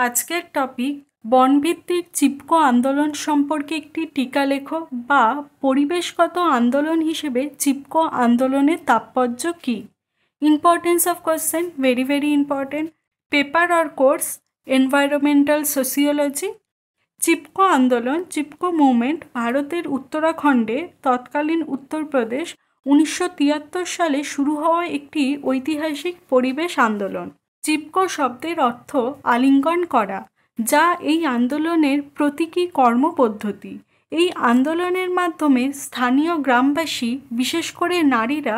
আজকের টপিক বনভিত্তিক চিপকো আন্দোলন সম্পর্কে একটি টিকা লেখো বা পরিবেশগত আন্দোলন হিসেবে চিপকো আন্দোলনের তাৎপর্য কী। Importance of question, very very important. Paper or course, environmental sociology. Chipko আন্দোলন, চিপকো মুভমেন্ট ভারতের উত্তরাখণ্ডে তৎকালীন উত্তরপ্রদেশ 1973 সালে শুরু হওয়া একটি ঐতিহাসিক পরিবেশ আন্দোলন। চিপকো শব্দের অর্থ আলিঙ্গন করা, যা এই আন্দোলনের প্রতীকী কর্মপদ্ধতি। এই আন্দোলনের মাধ্যমে স্থানীয় গ্রামবাসী, বিশেষ করে নারীরা,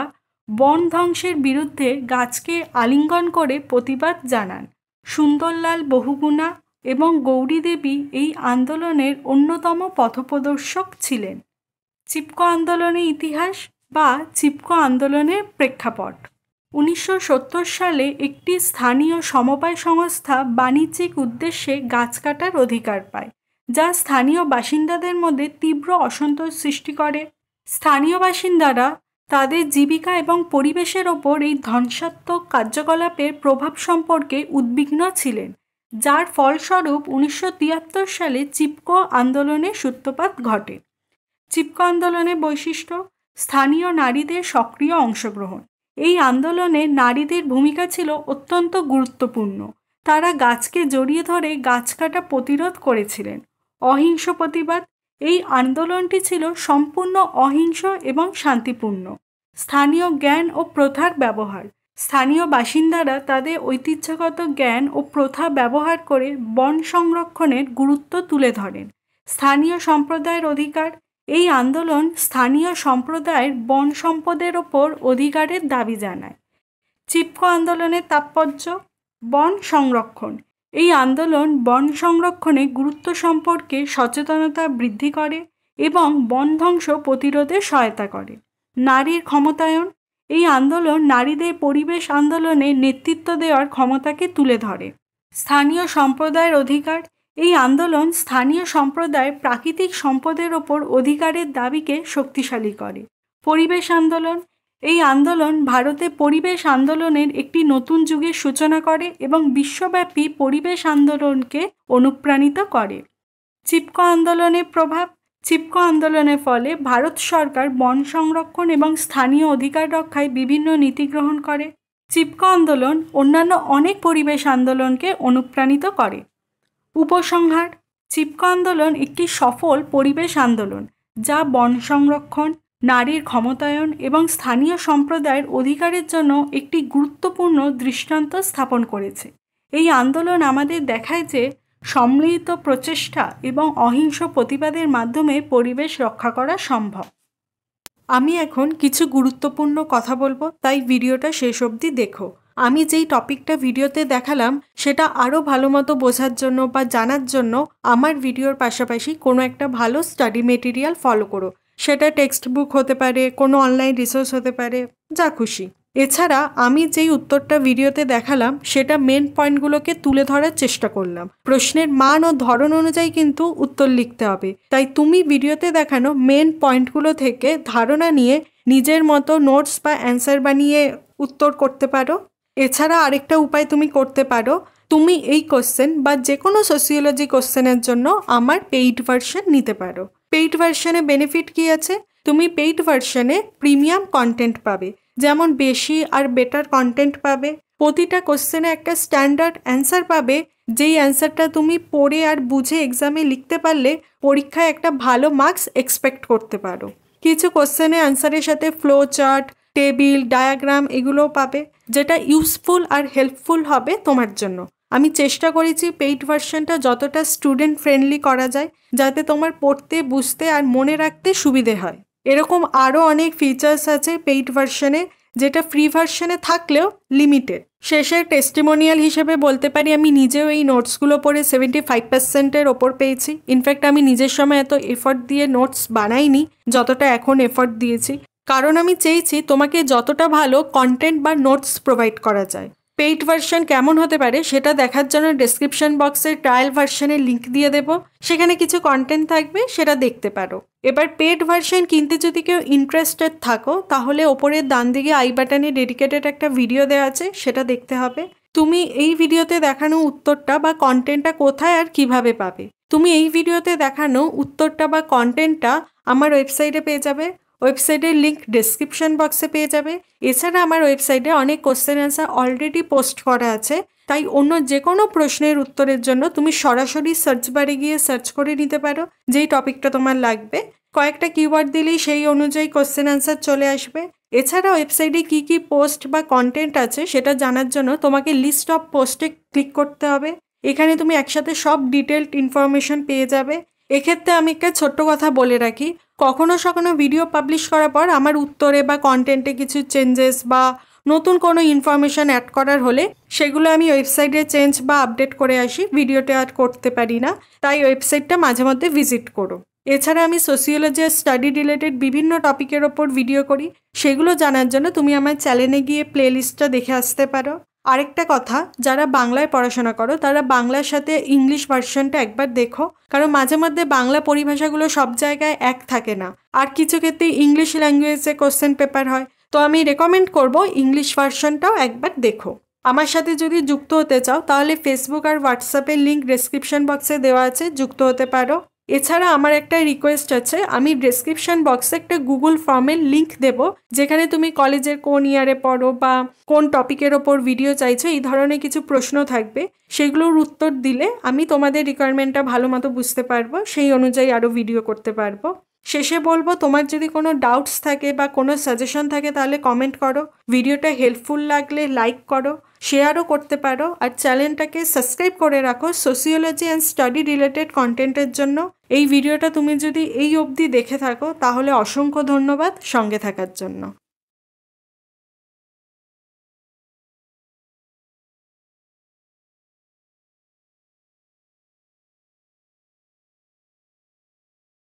বন ধ্বংসের বিরুদ্ধে গাছকে আলিঙ্গন করে প্রতিবাদ জানান। সুন্দরলাল বহুগুণা এবং গৌরী দেবী এই আন্দোলনের অন্যতম পথপ্রদর্শক ছিলেন। চিপকো আন্দোলনের ইতিহাস বা চিপকো আন্দোলনের প্রেক্ষাপট। 1970 সালে একটি স্থানীয় সমবায় সংস্থা বাণিজ্যিক উদ্দেশ্যে গাছ কাটার অধিকার পায়, যা স্থানীয় বাসিন্দাদের মধ্যে তীব্র অসন্তোষ সৃষ্টি করে। স্থানীয় বাসিন্দারা তাদের জীবিকা এবং পরিবেশের ওপর এই ধ্বংসাত্মক কার্যকলাপের প্রভাব সম্পর্কে উদ্বিগ্ন ছিলেন, যার ফলস্বরূপ 1973 সালে চিপকো আন্দোলনের সূত্রপাত ঘটে। চিপকো আন্দোলনের বৈশিষ্ট্য: স্থানীয় নারীদের সক্রিয় অংশগ্রহণ। এই আন্দোলনে নারীদের ভূমিকা ছিল অত্যন্ত গুরুত্বপূর্ণ। তারা গাছকে জড়িয়ে ধরে গাছ কাটা প্রতিরোধ করেছিলেন। অহিংস প্রতিবাদ: এই আন্দোলনটি ছিল সম্পূর্ণ অহিংস এবং শান্তিপূর্ণ। স্থানীয় জ্ঞান ও প্রথার ব্যবহার: স্থানীয় বাসিন্দারা তাদের ঐতিহ্যগত জ্ঞান ও প্রথা ব্যবহার করে বন সংরক্ষণের গুরুত্ব তুলে ধরেন। স্থানীয় সম্প্রদায়ের অধিকার: এই আন্দোলন স্থানীয় সম্প্রদায়ের বন সম্পদের ওপর অধিকারের দাবি জানায়। চিপকো আন্দোলনের তাৎপর্য: বন সংরক্ষণ। এই আন্দোলন বন সংরক্ষণে গুরুত্ব সম্পর্কে সচেতনতা বৃদ্ধি করে এবং বন ধ্বংস প্রতিরোধে সহায়তা করে। নারীর ক্ষমতায়ন: এই আন্দোলন নারীদের পরিবেশ আন্দোলনে নেতৃত্ব দেওয়ার ক্ষমতাকে তুলে ধরে। স্থানীয় সম্প্রদায়ের অধিকার: এই আন্দোলন স্থানীয় সম্প্রদায়ের প্রাকৃতিক সম্পদের ওপর অধিকারের দাবিকে শক্তিশালী করে। পরিবেশ আন্দোলন: এই আন্দোলন ভারতে পরিবেশ আন্দোলনের একটি নতুন যুগের সূচনা করে এবং বিশ্বব্যাপী পরিবেশ আন্দোলনকে অনুপ্রাণিত করে। চিপকো আন্দোলনের প্রভাব: চিপকো আন্দোলনের ফলে ভারত সরকার বন সংরক্ষণ এবং স্থানীয় অধিকার রক্ষায় বিভিন্ন নীতি গ্রহণ করে। চিপকো আন্দোলন অন্যান্য অনেক পরিবেশ আন্দোলনকে অনুপ্রাণিত করে। উপসংহার: চিপকো আন্দোলন একটি সফল পরিবেশ আন্দোলন, যা বন সংরক্ষণ, নারীর ক্ষমতায়ন এবং স্থানীয় সম্প্রদায়ের অধিকারের জন্য একটি গুরুত্বপূর্ণ দৃষ্টান্ত স্থাপন করেছে। এই আন্দোলন আমাদের দেখায় যে সম্মিলিত প্রচেষ্টা এবং অহিংস প্রতিবাদের মাধ্যমে পরিবেশ রক্ষা করা সম্ভব। আমি এখন কিছু গুরুত্বপূর্ণ কথা বলবো, তাই ভিডিওটা শেষ অবধি দেখো। আমি যেই টপিকটা ভিডিওতে দেখালাম সেটা আরও ভালো মতো বোঝার জন্য বা জানার জন্য আমার ভিডিওর পাশাপাশি কোনো একটা ভালো স্টাডি মেটেরিয়াল ফলো করো। সেটা টেক্সট বুক হতে পারে, কোনো অনলাইন রিসোর্স হতে পারে, যা খুশি। এছাড়া আমি যেই উত্তরটা ভিডিওতে দেখালাম সেটা মেন পয়েন্টগুলোকে তুলে ধরার চেষ্টা করলাম। প্রশ্নের মান ও ধরন অনুযায়ী কিন্তু উত্তর লিখতে হবে, তাই তুমি ভিডিওতে দেখানো মেন পয়েন্টগুলো থেকে ধারণা নিয়ে নিজের মতো নোটস বা অ্যান্সার বানিয়ে উত্তর করতে পারো। এছাড়া আরেকটা উপায় তুমি করতে পারো, তুমি এই কোশ্চেন বা যে কোনো সোসিওলজি কোশ্চেনের জন্য আমার পেইড ভার্সন নিতে পারো। পেইড ভার্সনে বেনিফিট কী আছে? তুমি পেইড ভার্সনে প্রিমিয়াম কন্টেন্ট পাবে, যেমন বেশি আর বেটার কন্টেন্ট পাবে। প্রতিটা কোশ্চেনে একটা স্ট্যান্ডার্ড অ্যান্সার পাবে, যেই অ্যান্সারটা তুমি পড়ে আর বুঝে এক্সামে লিখতে পারলে পরীক্ষায় একটা ভালো মার্কস এক্সপেক্ট করতে পারো। কিছু কোশ্চেনে অ্যান্সারের সাথে ফ্লো চার্ট, টেবিল, ডায়াগ্রাম এগুলোও পাবে, যেটা ইউজফুল আর হেল্পফুল হবে তোমার জন্য। আমি চেষ্টা করেছি পেইড ভার্সনটা যতটা স্টুডেন্ট ফ্রেন্ডলি করা যায়, যাতে তোমার পড়তে, বুঝতে আর মনে রাখতে সুবিধে হয়। এরকম আরও অনেক ফিচার্স আছে পেইড ভার্সনে, যেটা ফ্রি ভার্সনে থাকলেও লিমিটেড। শেষে টেস্টিমোনিয়াল হিসেবে বলতে পারি, আমি নিজেও এই নোটসগুলো পড়ে 75%-এর ওপর পেয়েছি। ইনফ্যাক্ট আমি নিজের সময় এত এফর্ট দিয়ে নোটস বানাইনি যতটা এখন এফর্ট দিয়েছি, কারণ আমি চেয়েছি তোমাকে যতটা ভালো কন্টেন্ট বা নোটস প্রোভাইড করা যায়। পেইড ভার্সন কেমন হতে পারে সেটা দেখার জন্য ডেসক্রিপশন বক্সে ট্রায়াল ভার্সনের লিঙ্ক দিয়ে দেবো, সেখানে কিছু কন্টেন্ট থাকবে, সেটা দেখতে পারো। এবার পেইড ভার্সন কিনতে যদি কেউ ইন্টারেস্টেড থাকো, তাহলে ওপরের ডান দিকে আই বাটনে ডেডিকেটেড একটা ভিডিও দেওয়া আছে, সেটা দেখতে হবে। তুমি এই ভিডিওতে দেখানো উত্তরটা বা কন্টেন্টটা কোথায় আর কিভাবে পাবে? তুমি এই ভিডিওতে দেখানো উত্তরটা বা কন্টেন্টটা আমার ওয়েবসাইটে পেয়ে যাবে। ওয়েবসাইটের লিঙ্ক ডেসক্রিপশন বক্সে পেয়ে যাবে। এছাড়া আমার ওয়েবসাইটে অনেক কোশ্চেন অ্যান্সার অলরেডি পোস্ট করা আছে, তাই অন্য যে কোনো প্রশ্নের উত্তরের জন্য তুমি সরাসরি সার্চ বারে গিয়ে সার্চ করে নিতে পারো যেই টপিকটা তোমার লাগবে। কয়েকটা কিওয়ার্ড দিলেই সেই অনুযায়ী কোশ্চেন অ্যান্সার চলে আসবে। এছাড়া ওয়েবসাইটে কী কী পোস্ট বা কন্টেন্ট আছে সেটা জানার জন্য তোমাকে লিস্ট অফ পোস্টে ক্লিক করতে হবে। এখানে তুমি একসাথে সব ডিটেলড ইনফরমেশন পেয়ে যাবে। এক্ষেত্রে আমি একটা ছোট্ট কথা বলে রাখি, কখনো ভিডিও পাবলিশ করার পর আমার উত্তরে বা কন্টেন্টে কিছু চেঞ্জেস বা নতুন কোনো ইনফরমেশান অ্যাড করার হলে সেগুলো আমি ওয়েবসাইটে চেঞ্জ বা আপডেট করে আসি, ভিডিওতে আর করতে পারি না। তাই ওয়েবসাইটটা মাঝে মধ্যে ভিজিট করো। এছাড়া আমি সোশিওলজি আর স্টাডি রিলেটেড বিভিন্ন টপিকের ওপর ভিডিও করি, সেগুলো জানার জন্য তুমি আমার চ্যানেলে গিয়ে প্লেলিস্টটা দেখে আসতে পারো। আরেকটা কথা, যারা বাংলায় পড়াশোনা করো তারা বাংলার সাথে ইংলিশ ভার্সনটা একবার দেখো, কারণ মাঝে মধ্যে বাংলা পরিভাষাগুলো সব জায়গায় এক থাকে না, আর কিছু ক্ষেত্রে ইংলিশ ল্যাঙ্গুয়েজে কোশ্চেন পেপার হয়। তো আমি রেকমেন্ড করব ইংলিশ ভার্সনটাও একবার দেখো। আমার সাথে যদি যুক্ত হতে চাও তাহলে ফেসবুক আর হোয়াটসঅ্যাপের লিঙ্ক ডেসক্রিপশন বক্সে দেওয়া আছে, যুক্ত হতে পারো। এছাড়া আমার একটা রিকোয়েস্ট আছে, আমি ডেসক্রিপশন বক্সে একটা গুগল ফর্মের লিঙ্ক দেব, যেখানে তুমি কলেজের কোন ইয়ারে পড়ো বা কোন টপিকের ওপর ভিডিও চাইছো এই ধরনের কিছু প্রশ্ন থাকবে। সেগুলোর উত্তর দিলে আমি তোমাদের রিকোয়ারমেন্টটা ভালো মতো বুঝতে পারবো, সেই অনুযায়ী আরও ভিডিও করতে পারবো। শেষে বলবো, তোমার যদি কোনো ডাউটস থাকে বা কোনো সাজেশন থাকে তাহলে কমেন্ট করো। ভিডিওটা হেল্পফুল লাগলে লাইক করো, শেয়ারও করতে পারো, আর চ্যানেলটাকে সাবস্ক্রাইব করে রাখো সোশিওলজি অ্যান্ড স্টাডি রিলেটেড কন্টেন্টের জন্য। এই ভিডিওটা তুমি যদি এই অবধি দেখে থাকো তাহলে অসংখ্য ধন্যবাদ সঙ্গে থাকার জন্য।